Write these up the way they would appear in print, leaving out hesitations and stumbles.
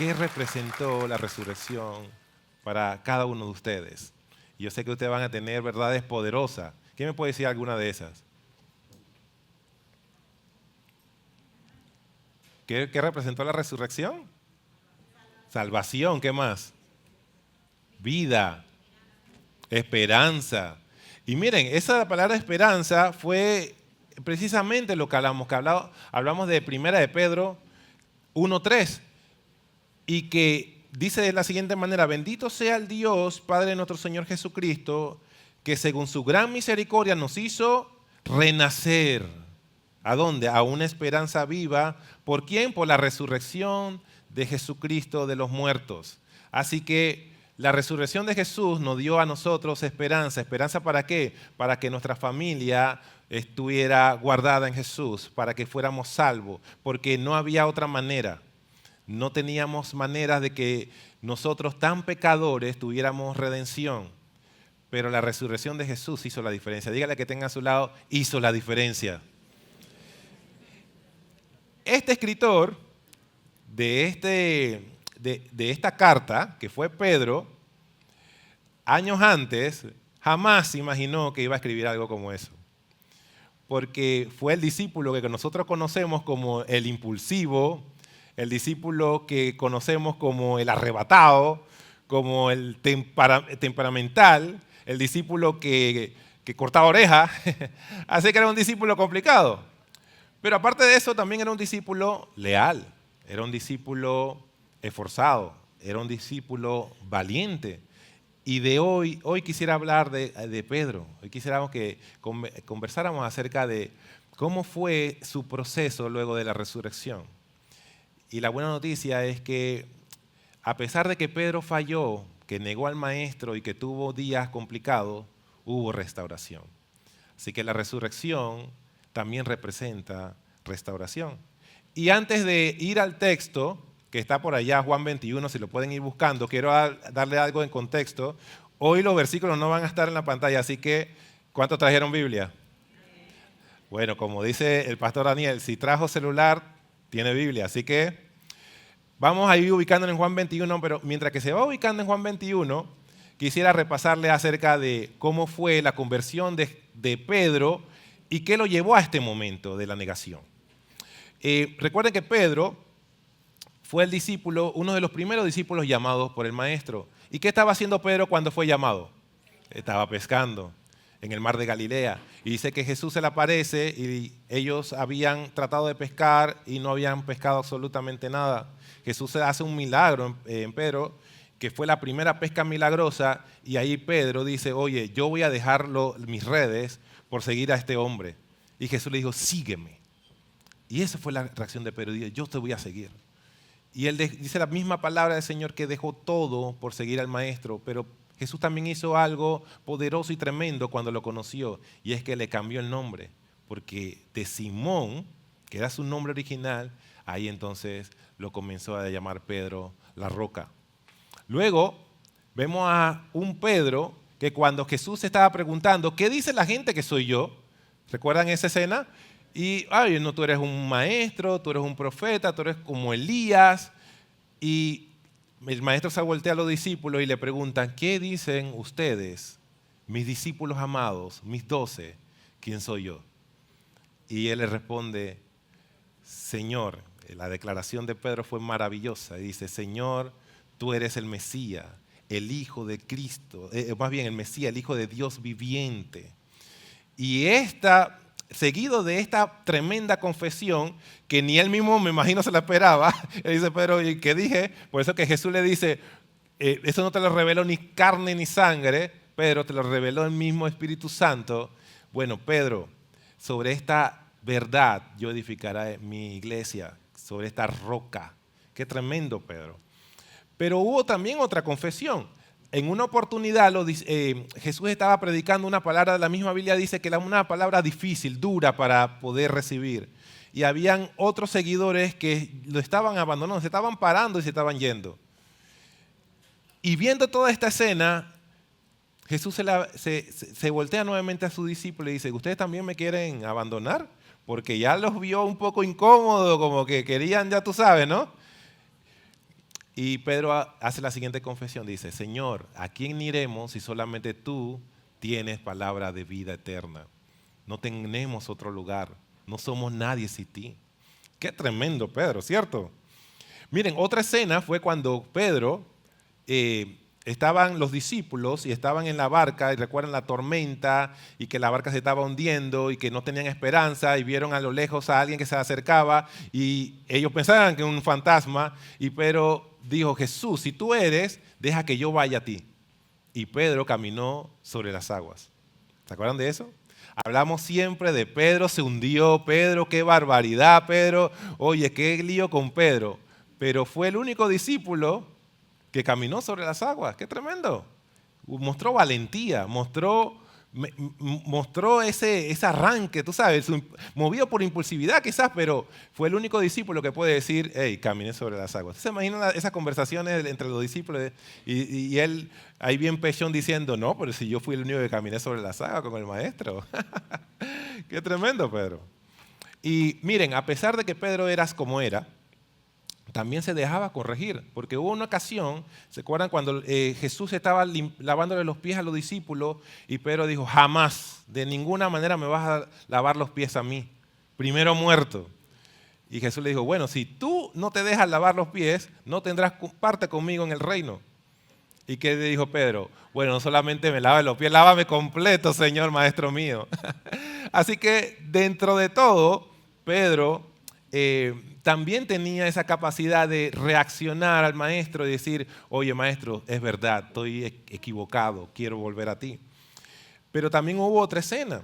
¿qué representó la resurrección para cada uno de ustedes? Y yo sé que ustedes van a tener verdades poderosas. ¿Quién me puede decir alguna de esas? ¿Qué representó la resurrección? Salvación, ¿qué más? Vida, esperanza. Y miren, esa palabra esperanza fue precisamente lo que hablamos de Primera de Pedro 1:3, y que dice de la siguiente manera: bendito sea el Dios, Padre de nuestro Señor Jesucristo, que según su gran misericordia nos hizo renacer. ¿A dónde? A una esperanza viva. ¿Por quién? Por la resurrección de Jesucristo de los muertos. Así que la resurrección de Jesús nos dio a nosotros esperanza. ¿Esperanza para qué? Para que nuestra familia estuviera guardada en Jesús, para que fuéramos salvos, porque no había otra manera. No teníamos manera de que nosotros tan pecadores tuviéramos redención. Pero la resurrección de Jesús hizo la diferencia. Dígale que tenga a su lado: hizo la diferencia. Este escritor de esta carta, que fue Pedro, años antes, jamás se imaginó que iba a escribir algo como eso. Porque fue el discípulo que nosotros conocemos como el impulsivo, el discípulo que conocemos como el arrebatado, como el temperamental, el discípulo que cortaba orejas. Así que era un discípulo complicado. Pero aparte de eso, también era un discípulo leal, era un discípulo esforzado, era un discípulo valiente. Y hoy quisiera hablar de Pedro. Hoy quisiéramos que conversáramos acerca de cómo fue su proceso luego de la resurrección. Y la buena noticia es que a pesar de que Pedro falló, que negó al maestro y que tuvo días complicados, hubo restauración. Así que la resurrección también representa restauración. Y antes de ir al texto, que está por allá, Juan 21, si lo pueden ir buscando, quiero darle algo en contexto. Hoy los versículos no van a estar en la pantalla, así que, ¿cuántos trajeron Biblia? Bueno, como dice el pastor Daniel, si trajo celular, tiene Biblia. Así que vamos a ir ubicándonos en Juan 21, pero mientras que se va ubicando en Juan 21, quisiera repasarle acerca de cómo fue la conversión de Pedro y qué lo llevó a este momento de la negación. Recuerden que Pedro fue el discípulo, uno de los primeros discípulos llamados por el maestro. ¿Y qué estaba haciendo Pedro cuando fue llamado? Estaba pescando en el mar de Galilea. Y dice que Jesús se le aparece y ellos habían tratado de pescar y no habían pescado absolutamente nada. Jesús hace un milagro en Pedro, que fue la primera pesca milagrosa, y ahí Pedro dice: oye, yo voy a dejar mis redes por seguir a este hombre. Y Jesús le dijo: sígueme. Y esa fue la reacción de Pedro: yo te voy a seguir. Y él dice la misma palabra del Señor, que dejó todo por seguir al maestro. Pero Jesús también hizo algo poderoso y tremendo cuando lo conoció, y es que le cambió el nombre, porque de Simón, que era su nombre original, ahí entonces lo comenzó a llamar Pedro la roca. Luego vemos a un Pedro que cuando Jesús estaba preguntando: ¿qué dice la gente que soy yo? ¿Recuerdan esa escena? Y, no, tú eres un maestro, tú eres un profeta, tú eres como Elías. Y el maestro se voltea a los discípulos y le preguntan: ¿qué dicen ustedes, mis discípulos amados, mis 12, quién soy yo? Y él le responde: Señor, la declaración de Pedro fue maravillosa. Y dice: Señor, tú eres el Mesías, el Hijo de Cristo, más bien el Mesías, el Hijo de Dios viviente. Y seguido de esta tremenda confesión, que ni él mismo, me imagino, se la esperaba, él dice: pero ¿y qué dije? Por eso que Jesús le dice: eso no te lo reveló ni carne ni sangre, Pedro, te lo reveló el mismo Espíritu Santo. Bueno, Pedro, sobre esta verdad yo edificaré mi iglesia, sobre esta roca. Qué tremendo, Pedro. Pero hubo también otra confesión. En una oportunidad Jesús estaba predicando una palabra, la misma Biblia dice que era una palabra difícil, dura para poder recibir. Y habían otros seguidores que lo estaban abandonando, se estaban parando y se estaban yendo. Y viendo toda esta escena, Jesús se voltea nuevamente a sus discípulos y dice: ¿ustedes también me quieren abandonar? Porque ya los vio un poco incómodos, como que querían, ya tú sabes, ¿no? Y Pedro hace la siguiente confesión, dice, Señor, ¿a quién iremos si solamente tú tienes palabra de vida eterna? No tenemos otro lugar, no somos nadie sin ti. Qué tremendo, Pedro, ¿cierto? Miren, otra escena fue cuando Pedro, estaban los discípulos y estaban en la barca y recuerdan la tormenta y que la barca se estaba hundiendo y que no tenían esperanza y vieron a lo lejos a alguien que se acercaba y ellos pensaban que era un fantasma y Pedro dijo, Jesús, si tú eres, deja que yo vaya a ti. Y Pedro caminó sobre las aguas. ¿Se acuerdan de eso? Hablamos siempre de Pedro se hundió, Pedro, qué barbaridad, Pedro, oye, qué lío con Pedro. Pero fue el único discípulo que caminó sobre las aguas. ¡Qué tremendo! Mostró valentía, mostró ese arranque, tú sabes, movido por impulsividad quizás, pero fue el único discípulo que puede decir, hey, caminé sobre las aguas. ¿Se imaginan esas conversaciones entre los discípulos? Y él ahí bien pechón diciendo, no, pero si yo fui el único que caminé sobre las aguas con el maestro. ¡Qué tremendo, Pedro! Y miren, a pesar de que Pedro era como era, también se dejaba corregir, porque hubo una ocasión, ¿se acuerdan cuando Jesús estaba lavándole los pies a los discípulos y Pedro dijo, jamás, de ninguna manera me vas a lavar los pies a mí, primero muerto? Y Jesús le dijo, bueno, si tú no te dejas lavar los pies, no tendrás parte conmigo en el reino. ¿Y qué le dijo Pedro? Bueno, no solamente me lave los pies, lávame completo, Señor, Maestro mío. Así que dentro de todo, Pedro también tenía esa capacidad de reaccionar al maestro y decir, oye maestro, es verdad, estoy equivocado, quiero volver a ti. Pero también hubo otra escena,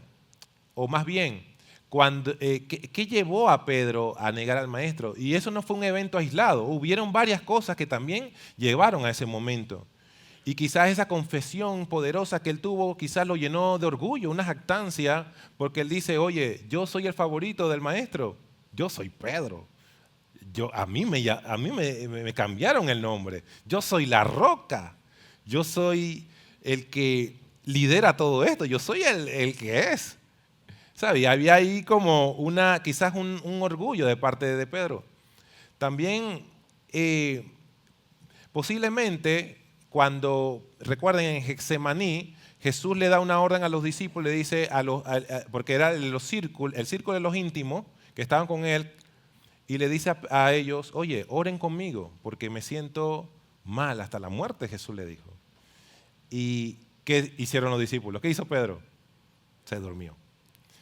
o más bien, ¿qué llevó a Pedro a negar al maestro? Y eso no fue un evento aislado, hubieron varias cosas que también llevaron a ese momento. Y quizás esa confesión poderosa que él tuvo, quizás lo llenó de orgullo, una jactancia, porque él dice, oye, yo soy el favorito del maestro, yo soy Pedro. A mí me cambiaron el nombre. Yo soy la roca. Yo soy el que lidera todo esto. Yo soy el que es. ¿Sabe? Y había ahí como quizás un orgullo de parte de Pedro. También posiblemente cuando, recuerden en Getsemaní, Jesús le da una orden a los discípulos, le dice, porque era el círculo de los íntimos que estaban con él, y le dice a ellos, oye, oren conmigo, porque me siento mal hasta la muerte, Jesús le dijo. ¿Y qué hicieron los discípulos? ¿Qué hizo Pedro? Se durmió.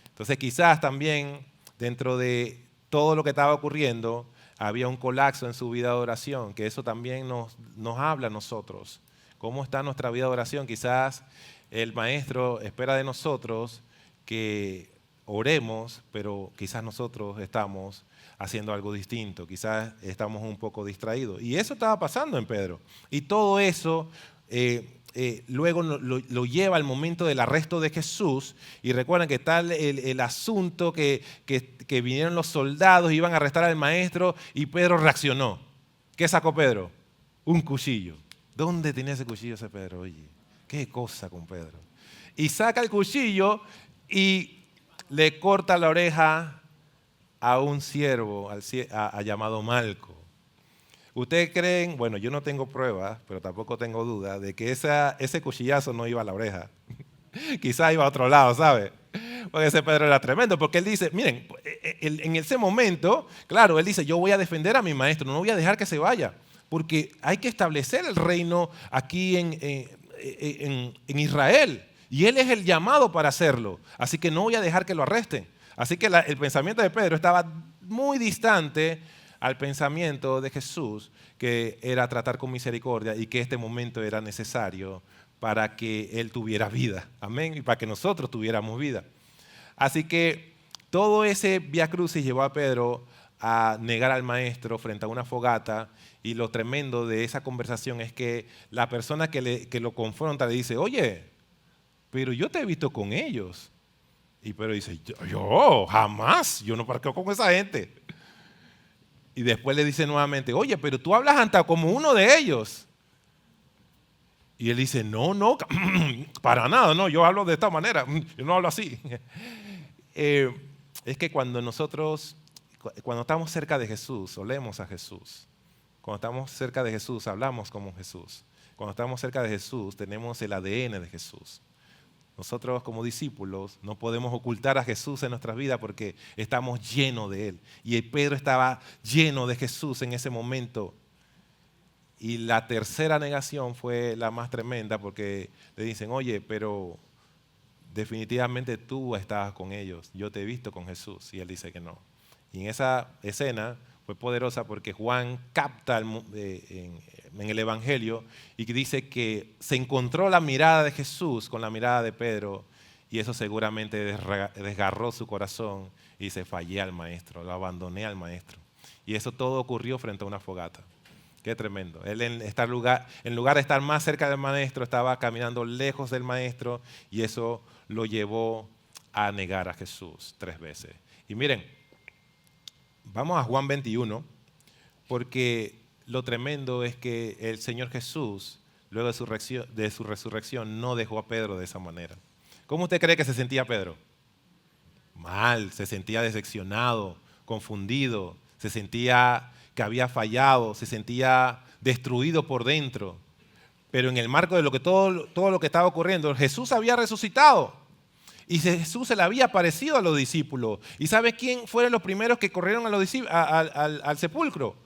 Entonces quizás también dentro de todo lo que estaba ocurriendo, había un colapso en su vida de oración, que eso también nos habla a nosotros. ¿Cómo está nuestra vida de oración? Quizás el maestro espera de nosotros que oremos, pero quizás nosotros estamos haciendo algo distinto, quizás estamos un poco distraídos. Y eso estaba pasando en Pedro. Y todo eso luego lo lleva al momento del arresto de Jesús. Y recuerden que está el asunto que vinieron los soldados, iban a arrestar al maestro y Pedro reaccionó. ¿Qué sacó Pedro? Un cuchillo. ¿Dónde tenía ese cuchillo ese Pedro? Oye, qué cosa con Pedro. Y saca el cuchillo y le corta la oreja a un siervo llamado Malco. ¿Ustedes creen? Bueno, yo no tengo pruebas, pero tampoco tengo duda de que ese cuchillazo no iba a la oreja. Quizá iba a otro lado, ¿sabe? Porque ese Pedro era tremendo, porque él dice, miren, en ese momento, claro, él dice, yo voy a defender a mi maestro, no voy a dejar que se vaya, porque hay que establecer el reino aquí en Israel, y él es el llamado para hacerlo, así que no voy a dejar que lo arresten. Así que el pensamiento de Pedro estaba muy distante al pensamiento de Jesús, que era tratar con misericordia y que este momento era necesario para que él tuviera vida. Amén. Y para que nosotros tuviéramos vida. Así que todo ese vía crucis llevó a Pedro a negar al maestro frente a una fogata. Y lo tremendo de esa conversación es que la persona que lo confronta le dice, oye, pero yo te he visto con ellos. Y Pedro dice, yo jamás, yo no parqueo con esa gente. Y después le dice nuevamente, oye, pero tú hablas hasta como uno de ellos. Y él dice, no, para nada, no, yo hablo de esta manera, yo no hablo así. Es que cuando estamos cerca de Jesús, olemos a Jesús, Cuando estamos cerca de Jesús, hablamos como Jesús. Cuando estamos cerca de Jesús, tenemos el ADN de Jesús. Nosotros como discípulos no podemos ocultar a Jesús en nuestras vidas porque estamos llenos de Él. Y Pedro estaba lleno de Jesús en ese momento. Y la tercera negación fue la más tremenda porque le dicen, oye, pero definitivamente tú estabas con ellos. Yo te he visto con Jesús. Y él dice que no. Y en esa escena fue poderosa porque Juan capta en el Evangelio y dice que se encontró la mirada de Jesús con la mirada de Pedro y eso seguramente desgarró su corazón y se fallé al maestro, lo abandoné al maestro. Y eso todo ocurrió frente a una fogata. Qué tremendo. Él en lugar de estar más cerca del maestro, estaba caminando lejos del maestro y eso lo llevó a negar a Jesús 3 veces. Y miren, vamos a Juan 21, porque lo tremendo es que el Señor Jesús, luego de su resurrección, no dejó a Pedro de esa manera. ¿Cómo usted cree que se sentía Pedro? Mal, se sentía decepcionado, confundido, se sentía que había fallado, se sentía destruido por dentro. Pero en el marco de todo lo que estaba ocurriendo, Jesús había resucitado. Y Jesús se le había aparecido a los discípulos. ¿Y sabe quién fueron los primeros que corrieron al sepulcro?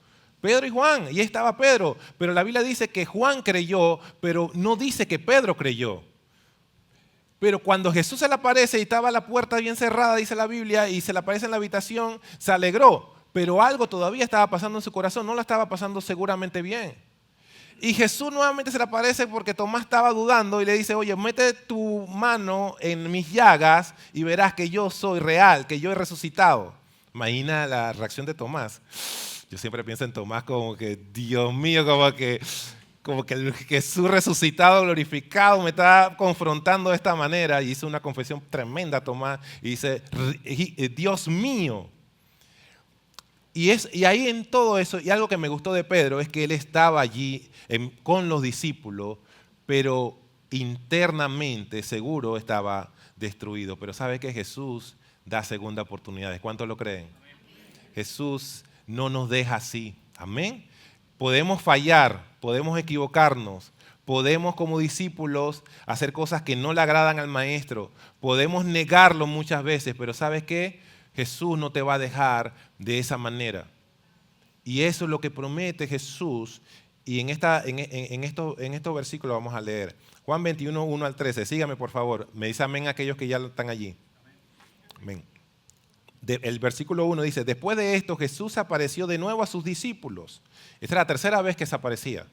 Pedro y Juan. Y ahí estaba Pedro. Pero la Biblia dice que Juan creyó, pero no dice que Pedro creyó. Pero cuando Jesús se le aparece y estaba la puerta bien cerrada, dice la Biblia, y se le aparece en la habitación, se alegró. Pero algo todavía estaba pasando en su corazón. No la estaba pasando seguramente bien. Y Jesús nuevamente se le aparece porque Tomás estaba dudando y le dice, oye, mete tu mano en mis llagas y verás que yo soy real, que yo he resucitado. Imagina la reacción de Tomás. Yo siempre pienso en Tomás como que, Dios mío, como que el Jesús resucitado, glorificado, me está confrontando de esta manera. Y hizo una confesión tremenda Tomás y dice, Dios mío. Y ahí en todo eso, y algo que me gustó de Pedro es que él estaba allí con los discípulos, pero internamente seguro estaba destruido. Pero sabe que Jesús da segunda oportunidades. ¿Cuántos lo creen? Jesús no nos deja así. Amén. Podemos fallar, podemos equivocarnos, podemos como discípulos hacer cosas que no le agradan al maestro, podemos negarlo muchas veces, pero ¿sabes qué? Jesús no te va a dejar de esa manera. Y eso es lo que promete Jesús. Y en estos versículos vamos a leer. Juan 21, 1 al 13. Sígame, por favor. Me dice amén aquellos que ya están allí. Amén. El versículo 1 dice, después de esto Jesús apareció de nuevo a sus discípulos. Esta es la tercera vez que se aparecía.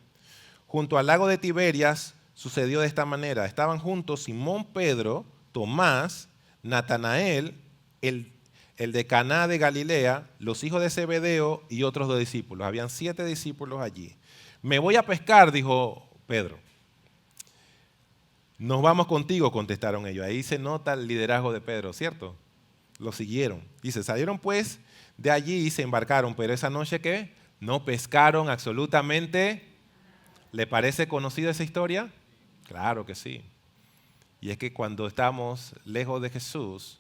Junto al lago de Tiberias sucedió de esta manera. Estaban juntos Simón Pedro, Tomás, Natanael, el de Caná de Galilea, los hijos de Zebedeo y otros 2 discípulos. Habían 7 discípulos allí. Me voy a pescar, dijo Pedro. Nos vamos contigo, contestaron ellos. Ahí se nota el liderazgo de Pedro, ¿cierto? Lo siguieron. Dice, salieron pues de allí y se embarcaron, pero esa noche ¿qué? No pescaron absolutamente. ¿Le parece conocida esa historia? Claro que sí. Y es que cuando estamos lejos de Jesús,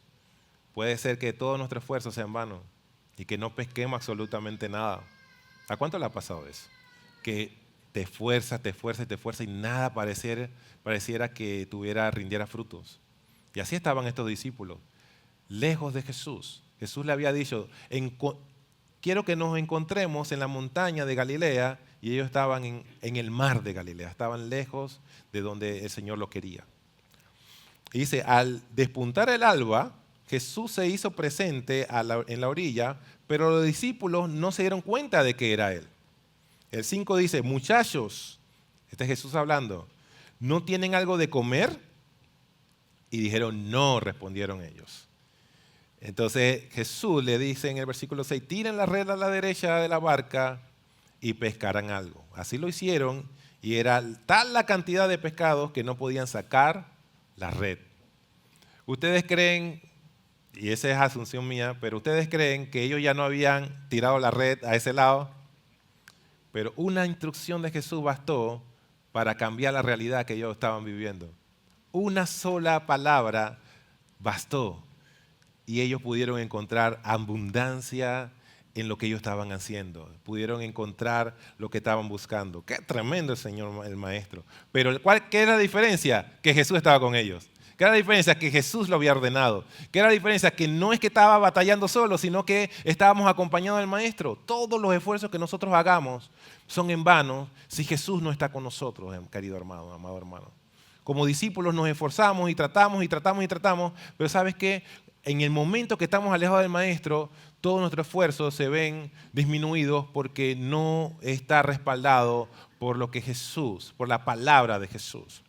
puede ser que todo nuestro esfuerzo sea en vano y que no pesquemos absolutamente nada. ¿A cuánto le ha pasado eso? Que te esfuerzas y nada pareciera que rindiera frutos. Y así estaban estos discípulos, lejos de Jesús. Jesús le había dicho, quiero que nos encontremos en la montaña de Galilea, y ellos estaban en el mar de Galilea, estaban lejos de donde el Señor los quería. Y dice, al despuntar el alba, Jesús se hizo presente en la orilla, pero los discípulos no se dieron cuenta de que era Él. El 5 dice, muchachos, este es Jesús hablando, ¿no tienen algo de comer? Y dijeron, no, respondieron ellos. Entonces Jesús le dice en el versículo 6, tiren la red a la derecha de la barca y pescarán algo. Así lo hicieron y era tal la cantidad de pescados que no podían sacar la red. ¿Ustedes creen, y esa es asunción mía, pero ustedes creen que ellos ya no habían tirado la red a ese lado? Pero una instrucción de Jesús bastó para cambiar la realidad que ellos estaban viviendo. Una sola palabra bastó y ellos pudieron encontrar abundancia en lo que ellos estaban haciendo. Pudieron encontrar lo que estaban buscando. Qué tremendo el Señor, el Maestro. Pero ¿qué era la diferencia? Que Jesús estaba con ellos. ¿Qué era la diferencia? Que Jesús lo había ordenado. ¿Qué era la diferencia? Que no es que estaba batallando solo, sino que estábamos acompañados del Maestro. Todos los esfuerzos que nosotros hagamos son en vano si Jesús no está con nosotros, querido hermano, amado hermano. Como discípulos nos esforzamos y tratamos y tratamos y tratamos, pero ¿sabes qué? En el momento que estamos alejados del Maestro, todos nuestros esfuerzos se ven disminuidos porque no está respaldado por lo que Jesús, por la palabra de Jesús.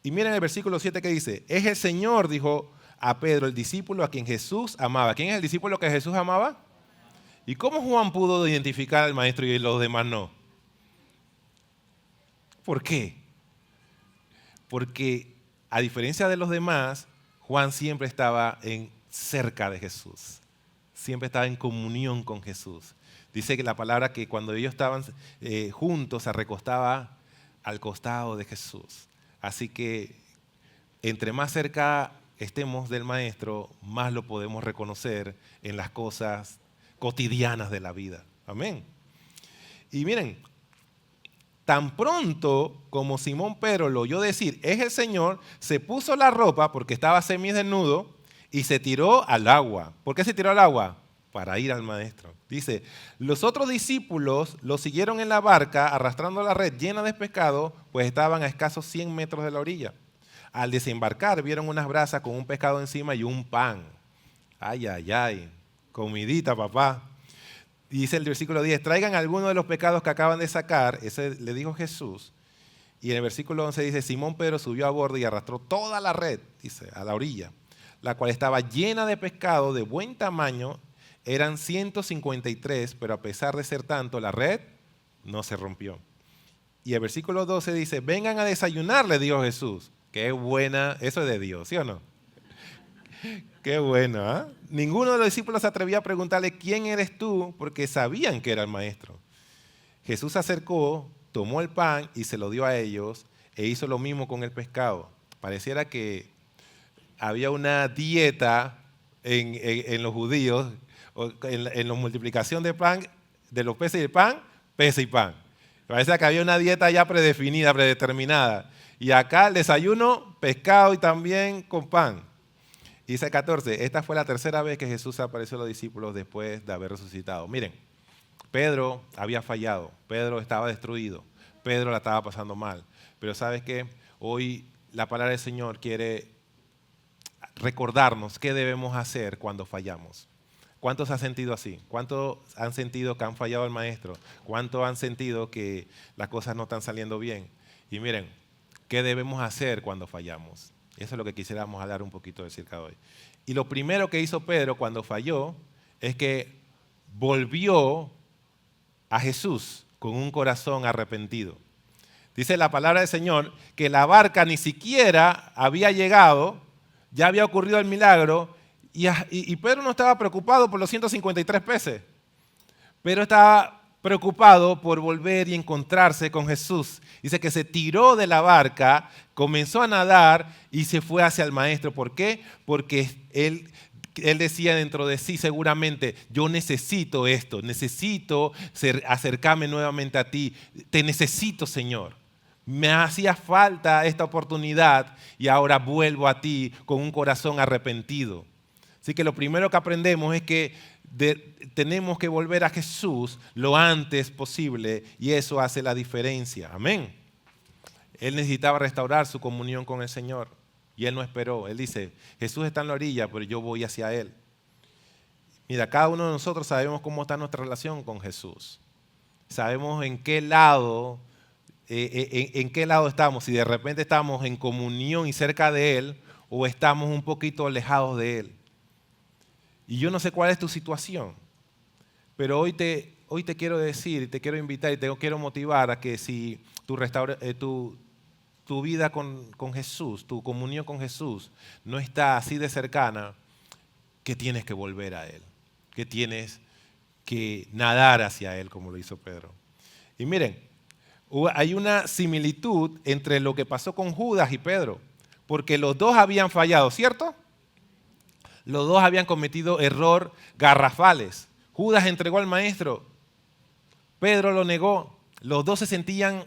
Y miren el versículo 7 que dice, es el Señor, dijo a Pedro, el discípulo a quien Jesús amaba. ¿Quién es el discípulo que Jesús amaba? ¿Y cómo Juan pudo identificar al Maestro y los demás no? ¿Por qué? Porque a diferencia de los demás, Juan siempre estaba cerca de Jesús. Siempre estaba en comunión con Jesús. Dice que la palabra que cuando ellos estaban juntos se recostaba al costado de Jesús. Así que entre más cerca estemos del Maestro, más lo podemos reconocer en las cosas cotidianas de la vida. Amén. Y miren, tan pronto como Simón Pedro lo oyó decir, es el Señor, se puso la ropa porque estaba semidesnudo y se tiró al agua. ¿Por qué se tiró al agua? Para ir al Maestro. Dice, los otros discípulos lo siguieron en la barca arrastrando la red llena de pescado, pues estaban a escasos 100 metros de la orilla. Al desembarcar vieron unas brasas con un pescado encima y un pan. Ay, ay, ay, comidita, papá. Dice el versículo 10, traigan alguno de los pescados que acaban de sacar. Ese le dijo Jesús. Y en el versículo 11 dice, Simón Pedro subió a bordo y arrastró toda la red, dice, a la orilla, la cual estaba llena de pescado de buen tamaño. Eran 153, pero a pesar de ser tanto, la red no se rompió. Y el versículo 12 dice, vengan a desayunar, le dijo Jesús. Qué buena, eso es de Dios, ¿sí o no? Qué bueno, ¿eh? Ninguno de los discípulos se atrevía a preguntarle, ¿quién eres tú? Porque sabían que era el Maestro. Jesús se acercó, tomó el pan y se lo dio a ellos e hizo lo mismo con el pescado. Pareciera que había una dieta en los judíos, en la multiplicación de pan, de los peces y el pan, peces y pan. Parece que había una dieta ya predefinida, predeterminada. Y acá el desayuno, pescado y también con pan. Dice 14, esta fue la tercera vez que Jesús apareció a los discípulos después de haber resucitado. Miren, Pedro había fallado, Pedro estaba destruido, Pedro la estaba pasando mal. Pero ¿sabes qué? Hoy la palabra del Señor quiere recordarnos qué debemos hacer cuando fallamos. ¿Cuántos han sentido así? ¿Cuántos han sentido que han fallado al Maestro? ¿Cuántos han sentido que las cosas no están saliendo bien? Y miren, ¿qué debemos hacer cuando fallamos? Eso es lo que quisiéramos hablar un poquito de cerca de hoy. Y lo primero que hizo Pedro cuando falló es que volvió a Jesús con un corazón arrepentido. Dice la palabra del Señor que la barca ni siquiera había llegado, ya había ocurrido el milagro, y Pedro no estaba preocupado por los 153 peces. Pedro estaba preocupado por volver y encontrarse con Jesús. Dice que se tiró de la barca, comenzó a nadar y se fue hacia el Maestro. ¿Por qué? Porque él decía dentro de sí seguramente, yo necesito esto, necesito acercarme nuevamente a ti. Te necesito, Señor. Me hacía falta esta oportunidad y ahora vuelvo a ti con un corazón arrepentido. Así que lo primero que aprendemos es que tenemos que volver a Jesús lo antes posible y eso hace la diferencia. Amén. Él necesitaba restaurar su comunión con el Señor y él no esperó. Él dice, Jesús está en la orilla, pero yo voy hacia él. Mira, cada uno de nosotros sabemos cómo está nuestra relación con Jesús. Sabemos en qué lado estamos, si de repente estamos en comunión y cerca de él o estamos un poquito alejados de él. Y yo no sé cuál es tu situación, pero hoy te quiero decir, te quiero invitar y te quiero motivar a que si tu vida con Jesús, tu comunión con Jesús no está así de cercana, que tienes que volver a Él, que tienes que nadar hacia Él como lo hizo Pedro. Y miren, hay una similitud entre lo que pasó con Judas y Pedro, porque los dos habían fallado, ¿cierto? Los dos habían cometido errores garrafales. Judas entregó al maestro, Pedro lo negó, los dos se sentían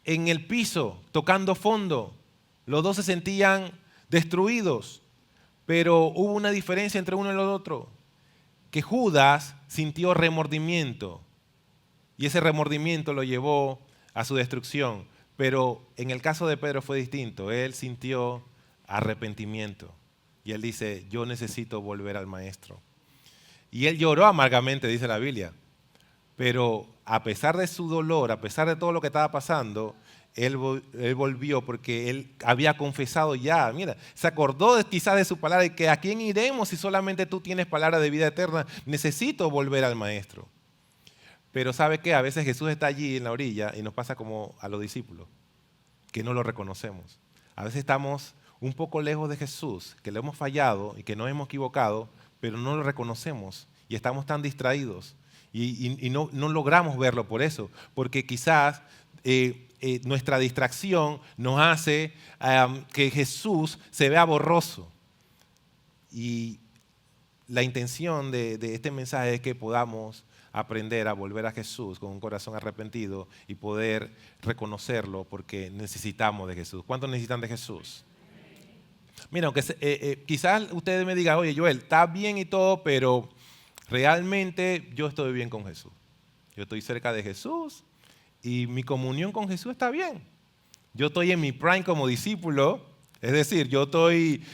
en el piso, tocando fondo, los dos se sentían destruidos, pero hubo una diferencia entre uno y el otro, que Judas sintió remordimiento y ese remordimiento lo llevó a su destrucción, pero en el caso de Pedro fue distinto, él sintió arrepentimiento y él dice, yo necesito volver al maestro. Y él lloró amargamente, dice la Biblia, pero a pesar de su dolor, a pesar de todo lo que estaba pasando, él volvió porque él había confesado ya, mira, se acordó quizás de su palabra y que a quién iremos si solamente tú tienes palabra de vida eterna, necesito volver al maestro. Pero ¿sabe qué? A veces Jesús está allí en la orilla y nos pasa como a los discípulos, que no lo reconocemos. A veces estamos un poco lejos de Jesús, que le hemos fallado y que nos hemos equivocado, pero no lo reconocemos y estamos tan distraídos y no logramos verlo por eso, porque quizás nuestra distracción nos hace que Jesús se vea borroso. Y la intención de este mensaje es que podamos aprender a volver a Jesús con un corazón arrepentido y poder reconocerlo porque necesitamos de Jesús. ¿Cuántos necesitan de Jesús? Mira, aunque quizás ustedes me digan, oye Joel, está bien y todo, pero realmente yo estoy bien con Jesús. Yo estoy cerca de Jesús y mi comunión con Jesús está bien. Yo estoy en mi prime como discípulo, es decir, yo estoy,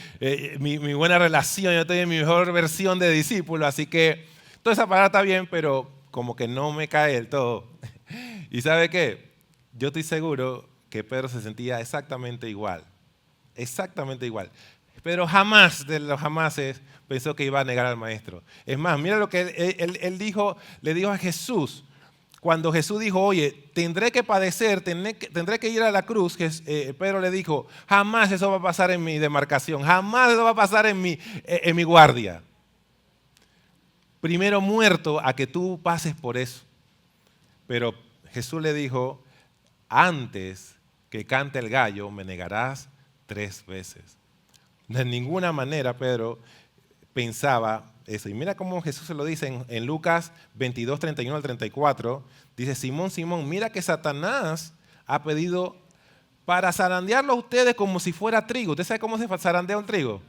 mi buena relación, yo estoy en mi mejor versión de discípulo, así que toda esa palabra está bien, pero como que no me cae del todo. ¿Y sabe qué? Yo estoy seguro que Pedro se sentía exactamente igual. Exactamente igual. Pedro jamás de los jamases pensó que iba a negar al maestro. Es más, mira lo que él dijo, le dijo a Jesús. Cuando Jesús dijo, oye, tendré que padecer, tendré que ir a la cruz, Pedro le dijo, jamás eso va a pasar en mi demarcación, jamás eso va a pasar en mi guardia. Primero muerto a que tú pases por eso. Pero Jesús le dijo, antes que cante el gallo, me negarás 3 veces. De ninguna manera Pedro pensaba eso. Y mira cómo Jesús se lo dice en Lucas 22, 31 al 34. Dice, Simón, Simón, mira que Satanás ha pedido para zarandearlo a ustedes como si fuera trigo. ¿Usted sabe cómo se zarandea un trigo?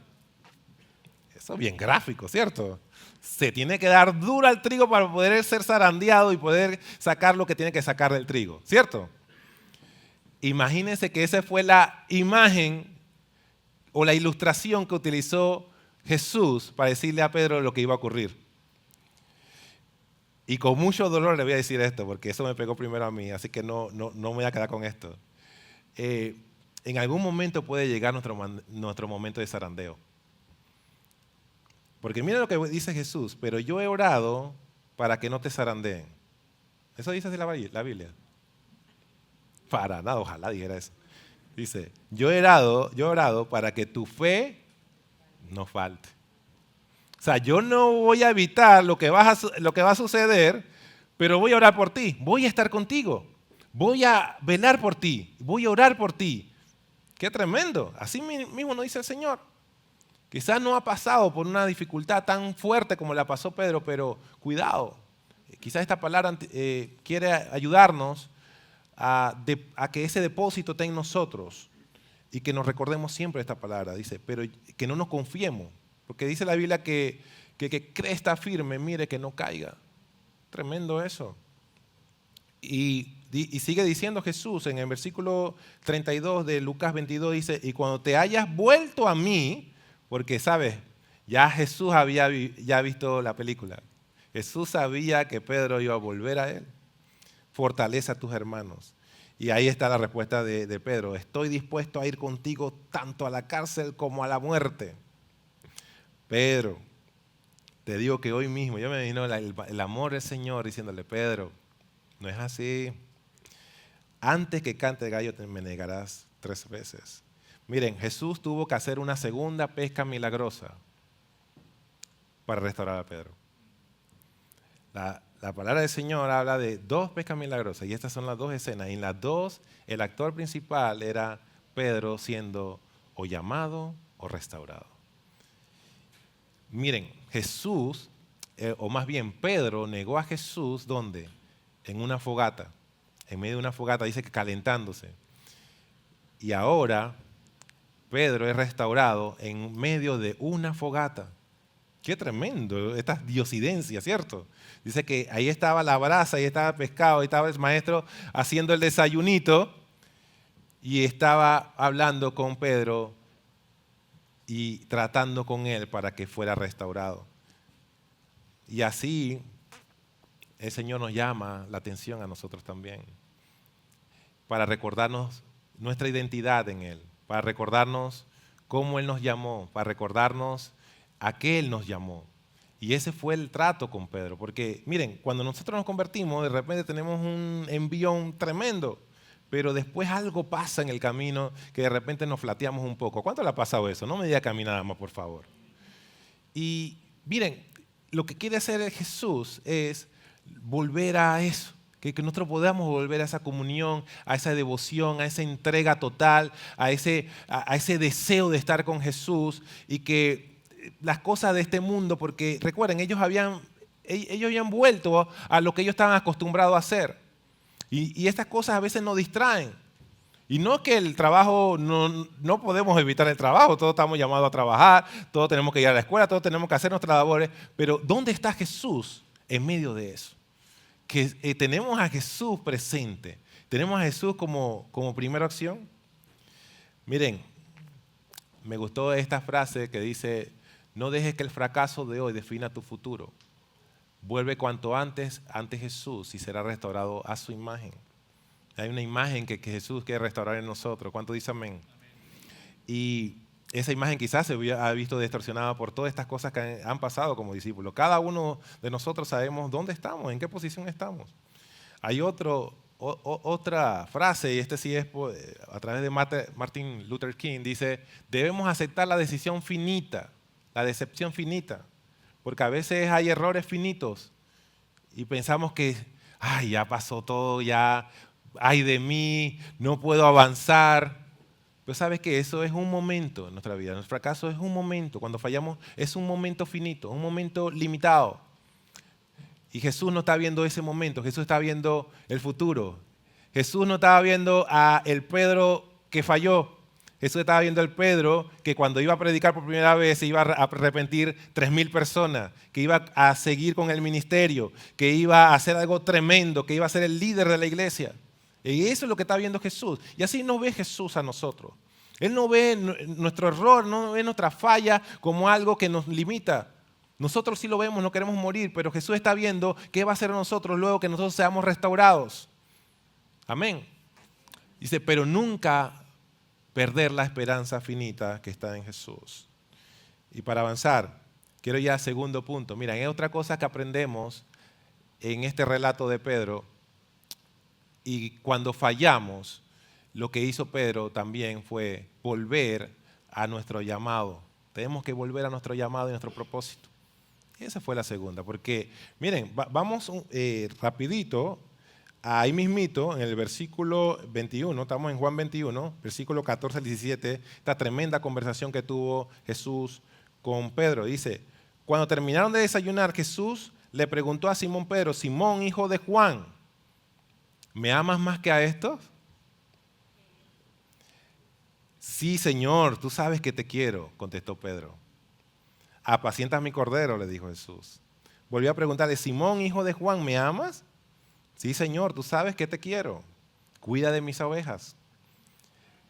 Eso es bien gráfico, ¿cierto? Se tiene que dar duro al trigo para poder ser zarandeado y poder sacar lo que tiene que sacar del trigo, ¿cierto? Imagínense que esa fue la imagen o la ilustración que utilizó Jesús para decirle a Pedro lo que iba a ocurrir. Y con mucho dolor le voy a decir esto, porque eso me pegó primero a mí, así que no me voy a quedar con esto. En algún momento puede llegar nuestro momento de zarandeo. Porque mira lo que dice Jesús, pero yo he orado para que no te zarandeen. ¿Eso dice así la Biblia? Para nada, ojalá dijera eso. Dice, yo he orado para que tu fe no falte. O sea, yo no voy a evitar lo que va a suceder, pero voy a orar por ti, voy a estar contigo, voy a velar por ti, voy a orar por ti. ¡Qué tremendo! Así mismo nos dice el Señor. Quizás no ha pasado por una dificultad tan fuerte como la pasó Pedro, pero cuidado. Quizás esta palabra quiere ayudarnos a que ese depósito esté en nosotros y que nos recordemos siempre esta palabra. Dice, pero que no nos confiemos. Porque dice la Biblia que cree está firme, mire que no caiga. Tremendo eso. Y sigue diciendo Jesús en el versículo 32 de Lucas 22, dice, y cuando te hayas vuelto a mí, porque sabes, ya Jesús había visto la película. Jesús sabía que Pedro iba a volver a él. Fortalece a tus hermanos. Y ahí está la respuesta de Pedro. Estoy dispuesto a ir contigo tanto a la cárcel como a la muerte. Pedro, te digo que hoy mismo, yo me imagino el amor del Señor diciéndole, Pedro, no es así. Antes que cante el gallo me negarás 3 veces. Miren, Jesús tuvo que hacer una segunda pesca milagrosa para restaurar a Pedro. La palabra del Señor habla de 2 pescas milagrosas y estas son las 2 escenas. Y en las 2, el actor principal era Pedro siendo o llamado o restaurado. Miren, Jesús o más bien Pedro, negó a Jesús, ¿dónde? En una fogata. En medio de una fogata, dice que calentándose. Y ahora Pedro es restaurado en medio de una fogata. Qué tremendo, estas diosidencias, ¿cierto? Dice que ahí estaba la brasa, ahí estaba el pescado, ahí estaba el maestro haciendo el desayunito y estaba hablando con Pedro y tratando con él para que fuera restaurado. Y así el Señor nos llama la atención a nosotros también, para recordarnos nuestra identidad en Él, para recordarnos cómo Él nos llamó, para recordarnos a qué Él nos llamó. Y ese fue el trato con Pedro, porque miren, cuando nosotros nos convertimos, de repente tenemos un envión tremendo, pero después algo pasa en el camino que de repente nos flateamos un poco. ¿Cuánto le ha pasado eso? No me diga que a mí nada más, por favor. Y miren, lo que quiere hacer Jesús es volver a eso, que nosotros podamos volver a esa comunión, a esa devoción, a esa entrega total, a ese deseo de estar con Jesús y que las cosas de este mundo, porque recuerden, ellos habían vuelto a lo que ellos estaban acostumbrados a hacer. Y estas cosas a veces nos distraen. Y no que el trabajo, no podemos evitar el trabajo, todos estamos llamados a trabajar, todos tenemos que ir a la escuela, todos tenemos que hacer nuestras labores, pero ¿dónde está Jesús en medio de eso? Que tenemos a Jesús presente, tenemos a Jesús como primera opción. Miren, me gustó esta frase que dice, no dejes que el fracaso de hoy defina tu futuro. Vuelve cuanto antes ante Jesús y será restaurado a su imagen. Hay una imagen que Jesús quiere restaurar en nosotros. ¿Cuánto dice amén? Y esa imagen quizás se ha visto distorsionada por todas estas cosas que han pasado como discípulos. Cada uno de nosotros sabemos dónde estamos, en qué posición estamos. Hay otra frase, y sí es a través de Martin Luther King, dice, debemos aceptar la decisión finita, la decepción finita, porque a veces hay errores finitos y pensamos que, ay, ya pasó todo, ya, ay de mí, no puedo avanzar. Pero sabes que eso es un momento en nuestra vida, nuestro fracaso es un momento, cuando fallamos es un momento finito, un momento limitado. Y Jesús no está viendo ese momento, Jesús está viendo el futuro. Jesús no estaba viendo a el Pedro que falló. Jesús estaba viendo al Pedro que cuando iba a predicar por primera vez se iba a arrepentir 3,000 personas, que iba a seguir con el ministerio, que iba a hacer algo tremendo, que iba a ser el líder de la iglesia. Y eso es lo que está viendo Jesús. Y así nos ve Jesús a nosotros. Él no ve nuestro error, no ve nuestra falla como algo que nos limita. Nosotros sí lo vemos, no queremos morir, pero Jesús está viendo qué va a hacer nosotros luego que nosotros seamos restaurados. Amén. Dice, pero nunca perder la esperanza finita que está en Jesús. Y para avanzar, quiero ya segundo punto. Mira, hay otra cosa que aprendemos en este relato de Pedro. Y cuando fallamos, lo que hizo Pedro también fue volver a nuestro llamado. Tenemos que volver a nuestro llamado y nuestro propósito. Y esa fue la segunda, porque miren, vamos rapidito, ahí mismito, en el versículo 21, estamos en Juan 21, versículo 14 al 17, esta tremenda conversación que tuvo Jesús con Pedro. Dice, cuando terminaron de desayunar, Jesús le preguntó a Simón Pedro, Simón, hijo de Juan, ¿me amas más que a estos? Sí, Señor, tú sabes que te quiero, contestó Pedro. Apacientas mi cordero, le dijo Jesús. Volvió a preguntarle, Simón, hijo de Juan, ¿me amas? Sí, Señor, tú sabes que te quiero. Cuida de mis ovejas.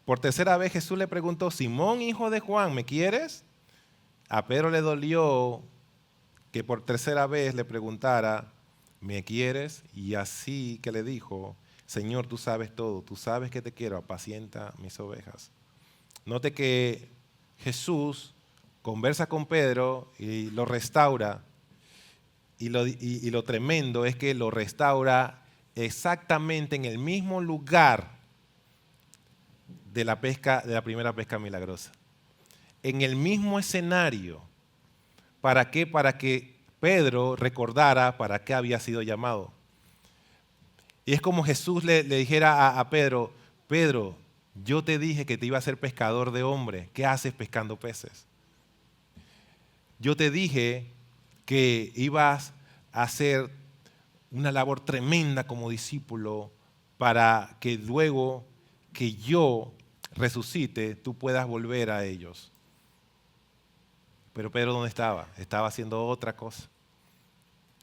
Por tercera vez Jesús le preguntó, Simón, hijo de Juan, ¿me quieres? A Pedro le dolió que por tercera vez le preguntara, ¿me quieres? Y así que le dijo, Señor, tú sabes todo, tú sabes que te quiero, apacienta mis ovejas. Note que Jesús conversa con Pedro y lo restaura. Y lo tremendo es que lo restaura exactamente en el mismo lugar de la primera pesca milagrosa. En el mismo escenario. ¿Para qué? Para que Pedro recordara para qué había sido llamado. Y es como Jesús le dijera a Pedro, Pedro, yo te dije que te iba a ser pescador de hombres. ¿Qué haces pescando peces? Yo te dije que ibas a hacer una labor tremenda como discípulo para que luego que yo resucite, tú puedas volver a ellos. Pero Pedro, ¿dónde estaba? Estaba haciendo otra cosa.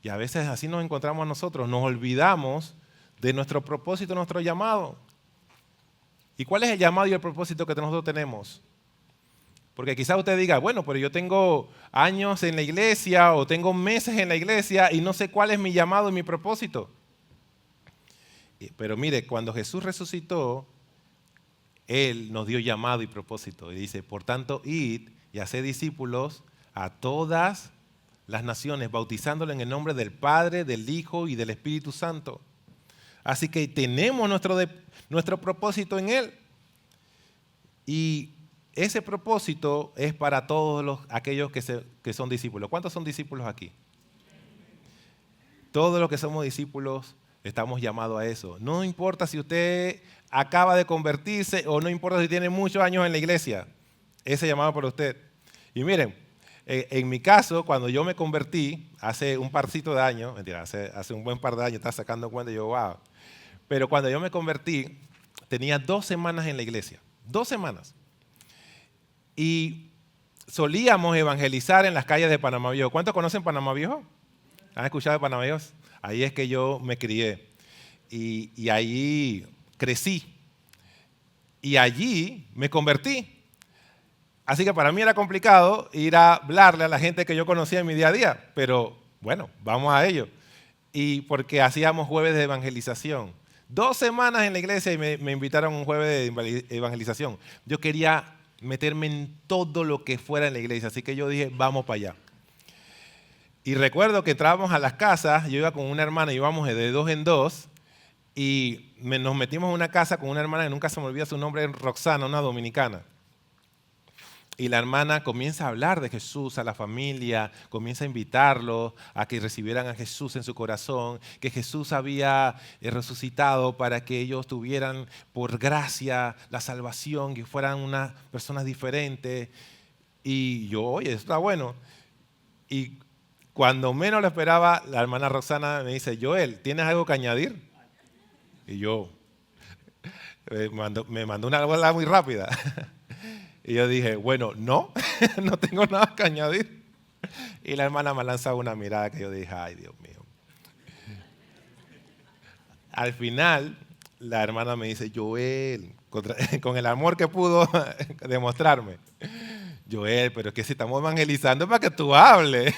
Y a veces así nos encontramos a nosotros, nos olvidamos de nuestro propósito, nuestro llamado. ¿Y cuál es el llamado y el propósito que nosotros tenemos? Porque quizás usted diga, bueno, pero yo tengo años en la iglesia o tengo meses en la iglesia y no sé cuál es mi llamado y mi propósito. Pero mire, cuando Jesús resucitó, Él nos dio llamado y propósito. Y dice, por tanto, id y haced discípulos a todas las naciones, bautizándolos en el nombre del Padre, del Hijo y del Espíritu Santo. Así que tenemos nuestro propósito en Él. Y ese propósito es para todos aquellos que son discípulos. ¿Cuántos son discípulos aquí? Todos los que somos discípulos estamos llamados a eso. No importa si usted acaba de convertirse o no importa si tiene muchos años en la iglesia. Ese llamado para usted. Y miren, en mi caso, cuando yo me convertí, hace un parcito de años, mentira, hace un buen par de años, estaba sacando cuenta y yo, wow. Pero cuando yo me convertí, tenía 2 semanas en la iglesia. 2 semanas. Y solíamos evangelizar en las calles de Panamá Viejo. ¿Cuántos conocen Panamá Viejo? ¿Han escuchado de Panamá Viejo? Ahí es que yo me crié. Y ahí crecí. Y allí me convertí. Así que para mí era complicado ir a hablarle a la gente que yo conocía en mi día a día. Pero bueno, vamos a ello. Y porque hacíamos jueves de evangelización. 2 semanas en la iglesia y me invitaron a un jueves de evangelización. Yo quería meterme en todo lo que fuera en la iglesia. Así que yo dije, vamos para allá. Y recuerdo que entrábamos a las casas, yo iba con una hermana, íbamos de 2 en 2, y nos metimos en una casa con una hermana que nunca se me olvida su nombre, Roxana, una dominicana. Y la hermana comienza a hablar de Jesús a la familia, comienza a invitarlos a que recibieran a Jesús en su corazón, que Jesús había resucitado para que ellos tuvieran por gracia la salvación, que fueran unas personas diferentes. Y yo, oye, eso está bueno. Y cuando menos lo esperaba, la hermana Roxana me dice, Joel, ¿tienes algo que añadir? Y yo, me mandó una bola muy rápida. Y yo dije, bueno, no, no tengo nada que añadir. Y la hermana me lanza una mirada que yo dije, ay, Dios mío. Al final, la hermana me dice, Joel, con el amor que pudo demostrarme, Joel, pero es que si estamos evangelizando es para que tú hables.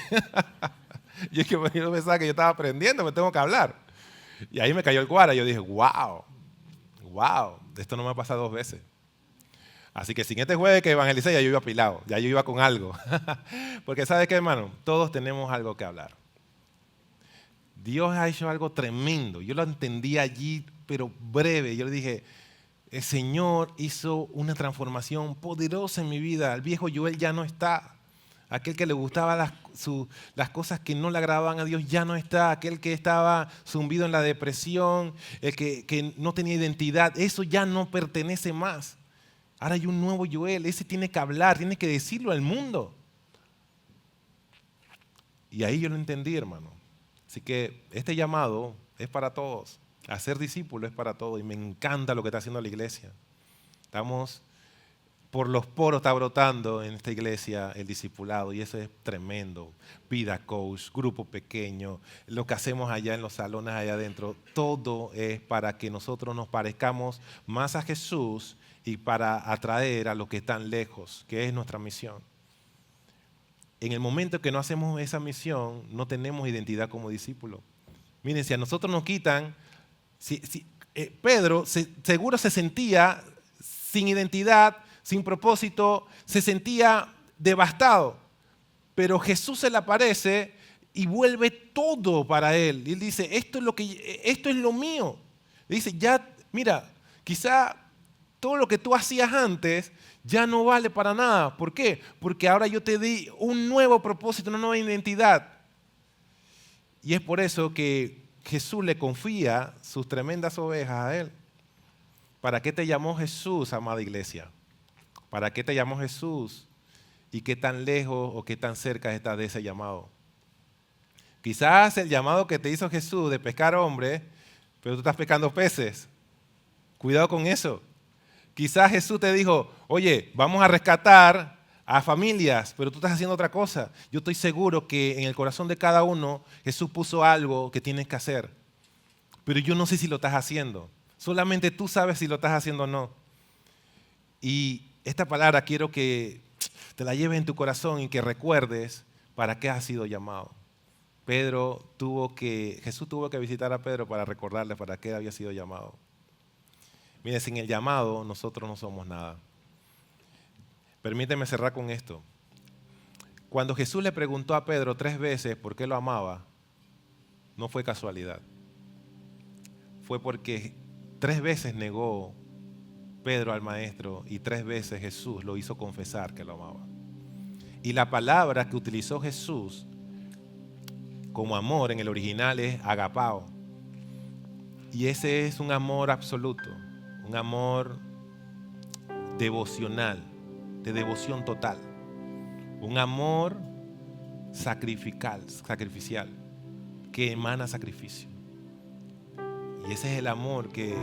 Yo pensaba que yo estaba aprendiendo, me tengo que hablar. Y ahí me cayó el guara. Yo dije, wow, esto no me ha pasado 2 veces. Así que sin este jueves que evangelicé ya yo iba apilado, ya yo iba con algo. Porque ¿sabes qué, hermano? Todos tenemos algo que hablar. Dios ha hecho algo tremendo. Yo lo entendí allí, pero breve. Yo le dije, el Señor hizo una transformación poderosa en mi vida. El viejo Joel ya no está. Aquel que le gustaba las cosas que no le agradaban a Dios ya no está. Aquel que estaba zumbido en la depresión, el que no tenía identidad, eso ya no pertenece más. Ahora hay un nuevo Joel, ese tiene que hablar, tiene que decirlo al mundo. Y ahí yo lo entendí, hermano. Así que este llamado es para todos. Hacer discípulo es para todos. Y me encanta lo que está haciendo la iglesia. Estamos, por los poros está brotando en esta iglesia el discipulado. Y eso es tremendo. Vida coach, grupo pequeño, lo que hacemos allá en los salones allá adentro. Todo es para que nosotros nos parezcamos más a Jesús y para atraer a los que están lejos, que es nuestra misión. En el momento que no hacemos esa misión, no tenemos identidad como discípulos. Miren, si a nosotros nos quitan, Pedro seguro se sentía sin identidad, sin propósito, se sentía devastado. Pero Jesús se le aparece y vuelve todo para él. Y él dice, esto es lo mío. Dice, ya, mira, quizá todo lo que tú hacías antes ya no vale para nada. ¿Por qué? Porque ahora yo te di un nuevo propósito, una nueva identidad. Y es por eso que Jesús le confía sus tremendas ovejas a él. ¿Para qué te llamó Jesús, amada iglesia? ¿Para qué te llamó Jesús? ¿Y qué tan lejos o qué tan cerca estás de ese llamado? Quizás el llamado que te hizo Jesús de pescar hombres, pero tú estás pescando peces. Cuidado con eso. Quizás Jesús te dijo, oye, vamos a rescatar a familias, pero tú estás haciendo otra cosa. Yo estoy seguro que en el corazón de cada uno Jesús puso algo que tienes que hacer. Pero yo no sé si lo estás haciendo. Solamente tú sabes si lo estás haciendo o no. Y esta palabra quiero que te la lleves en tu corazón y que recuerdes para qué has sido llamado. Jesús tuvo que visitar a Pedro para recordarle para qué había sido llamado. Mire, sin el llamado nosotros no somos nada. Permíteme cerrar con esto. Cuando Jesús le preguntó a Pedro 3 veces por qué lo amaba, no fue casualidad. Fue porque 3 veces negó Pedro al maestro y 3 veces Jesús lo hizo confesar que lo amaba. Y la palabra que utilizó Jesús como amor en el original es agapao. Y ese es un amor absoluto, un amor devocional, de devoción total. Un amor sacrificial, que emana sacrificio. Y ese es el amor que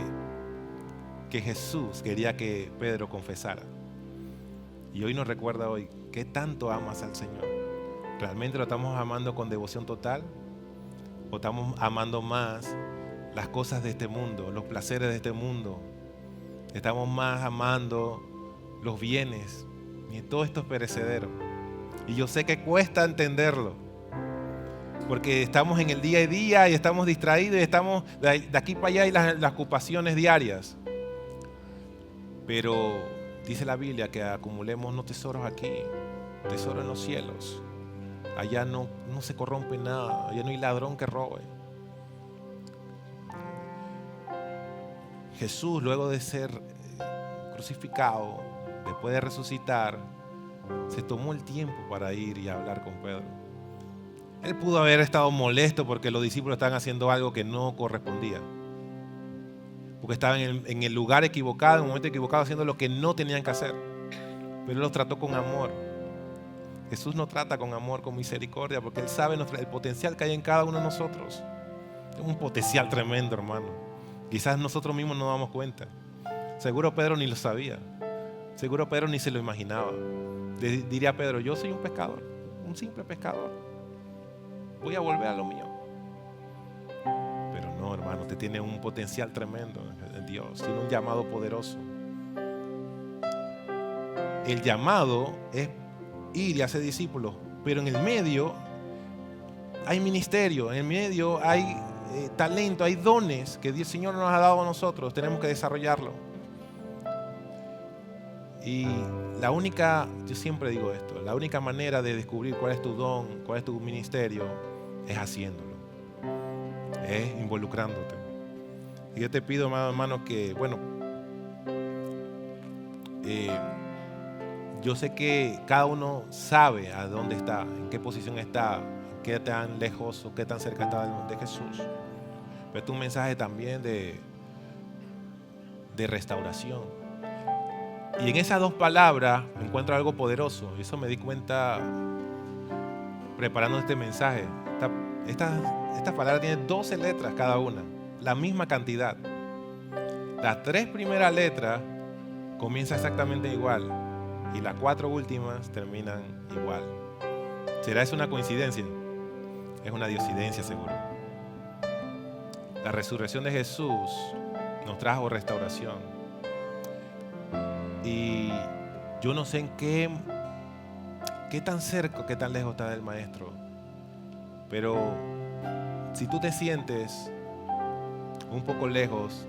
Jesús quería que Pedro confesara. Y hoy nos recuerda hoy, ¿qué tanto amas al Señor? ¿Realmente lo estamos amando con devoción total? ¿O estamos amando más las cosas de este mundo, los placeres de este mundo? Estamos más amando los bienes, y todo esto es perecedero. Y yo sé que cuesta entenderlo, porque estamos en el día a día y estamos distraídos y estamos de aquí para allá y las ocupaciones diarias. Pero dice la Biblia que acumulemos no tesoros aquí, tesoros en los cielos. Allá no se corrompe nada, allá no hay ladrón que robe. Jesús, luego de ser crucificado, después de resucitar, se tomó el tiempo para ir y hablar con Pedro. Él pudo haber estado molesto porque los discípulos estaban haciendo algo que no correspondía, porque estaban en el lugar equivocado, en el momento equivocado, haciendo lo que no tenían que hacer. Pero Él los trató con amor. Jesús nos trata con amor, con misericordia, porque Él sabe el potencial que hay en cada uno de nosotros. Es un potencial tremendo, hermano. Quizás nosotros mismos no nos damos cuenta. Seguro Pedro ni lo sabía. Seguro Pedro ni se lo imaginaba. Diría Pedro, yo soy un pescador, un simple pescador. Voy a volver a lo mío. Pero no, hermano, usted tiene un potencial tremendo en Dios. Tiene un llamado poderoso. El llamado es ir y hacer discípulos, pero en el medio hay ministerio, en el medio hay talento, hay dones que el Señor nos ha dado a nosotros, tenemos que desarrollarlo. Y yo siempre digo esto, la única manera de descubrir cuál es tu don, cuál es tu ministerio, es haciéndolo, es involucrándote. Y yo te pido, hermano, que, yo sé que cada uno sabe a dónde está, en qué posición está, qué tan lejos o qué tan cerca está de Jesús. Pero es un mensaje también de restauración. Y en esas 2 palabras encuentro algo poderoso. Y eso me di cuenta preparando este mensaje. Esta palabra tiene 12 letras cada una, la misma cantidad. Las 3 primeras letras comienzan exactamente igual. Y las 4 últimas terminan igual. ¿Será eso una coincidencia? Es una diosidencia, seguro. La resurrección de Jesús nos trajo restauración. Y yo no sé en qué tan cerca, qué tan lejos está del Maestro. Pero si tú te sientes un poco lejos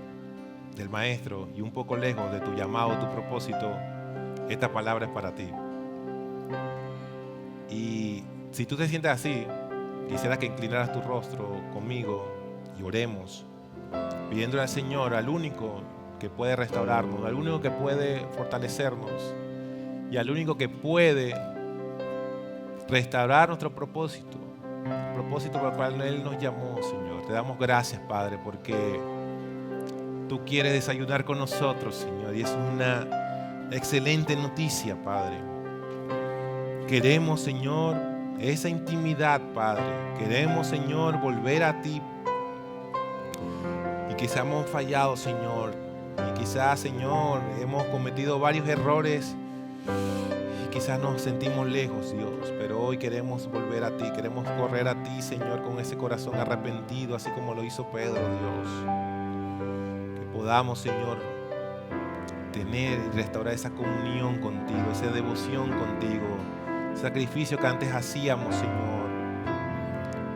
del Maestro y un poco lejos de tu llamado, tu propósito, esta palabra es para ti. Y si tú te sientes así, quisiera que inclinaras tu rostro conmigo y oremos, pidiéndole al Señor, al único que puede restaurarnos, al único que puede fortalecernos y al único que puede restaurar nuestro propósito, el propósito por el cual Él nos llamó, Señor. Te damos gracias, Padre, porque tú quieres desayunar con nosotros, Señor, y es una excelente noticia, Padre. Queremos, Señor, esa intimidad, Padre. Queremos, Señor, volver a ti. Y quizás hemos fallado, Señor. Y quizás, Señor, hemos cometido varios errores. Y quizás nos sentimos lejos, Dios. Pero hoy queremos volver a ti. Queremos correr a ti, Señor, con ese corazón arrepentido, así como lo hizo Pedro, Dios. Que podamos, Señor, tener y restaurar esa comunión contigo, esa devoción contigo. Sacrificio que antes hacíamos, Señor.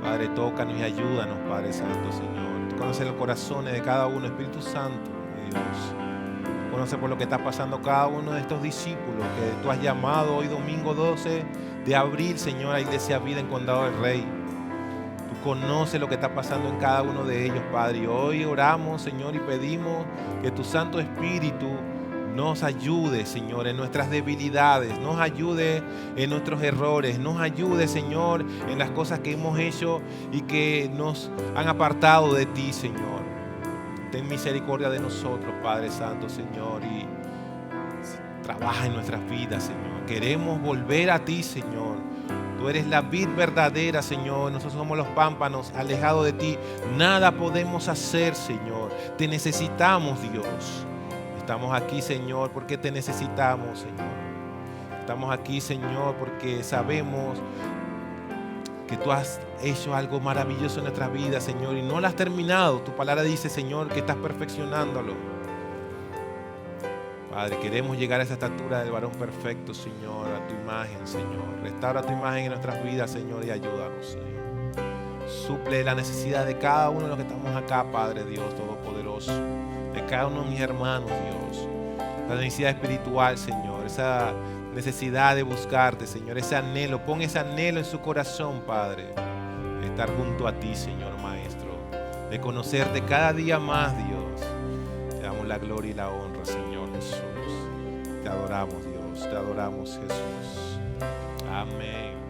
Padre, tócanos y ayúdanos, Padre Santo, Señor. Tú conoces los corazones de cada uno, Espíritu Santo, Dios. Conoce por lo que está pasando cada uno de estos discípulos que tú has llamado hoy domingo 12 de abril, Señor, a Iglesia Vida en Condado del Rey. Tú conoces lo que está pasando en cada uno de ellos, Padre. Y hoy oramos, Señor, y pedimos que tu Santo Espíritu nos ayude, Señor, en nuestras debilidades, nos ayude en nuestros errores, nos ayude, Señor, en las cosas que hemos hecho y que nos han apartado de ti, Señor. Ten misericordia de nosotros, Padre Santo, Señor, y trabaja en nuestras vidas, Señor. Queremos volver a ti, Señor. Tú eres la vid verdadera, Señor. Nosotros somos los pámpanos, alejados de ti. Nada podemos hacer, Señor. Te necesitamos, Dios. Estamos aquí, Señor, porque te necesitamos, Señor. Estamos aquí, Señor, porque sabemos que tú has hecho algo maravilloso en nuestra vida, Señor, y no lo has terminado. Tu palabra dice, Señor, que estás perfeccionándolo. Padre, queremos llegar a esa estatura del varón perfecto, Señor, a tu imagen, Señor. Restaura tu imagen en nuestras vidas, Señor, y ayúdanos, Señor. Suple la necesidad de cada uno de los que estamos acá, Padre Dios Todopoderoso. De cada uno de mis hermanos, Dios. La necesidad espiritual, Señor. Esa necesidad de buscarte, Señor. Ese anhelo. Pon ese anhelo en su corazón, Padre. De estar junto a ti, Señor Maestro. De conocerte cada día más, Dios. Te damos la gloria y la honra, Señor Jesús. Te adoramos, Dios. Te adoramos, Jesús. Amén.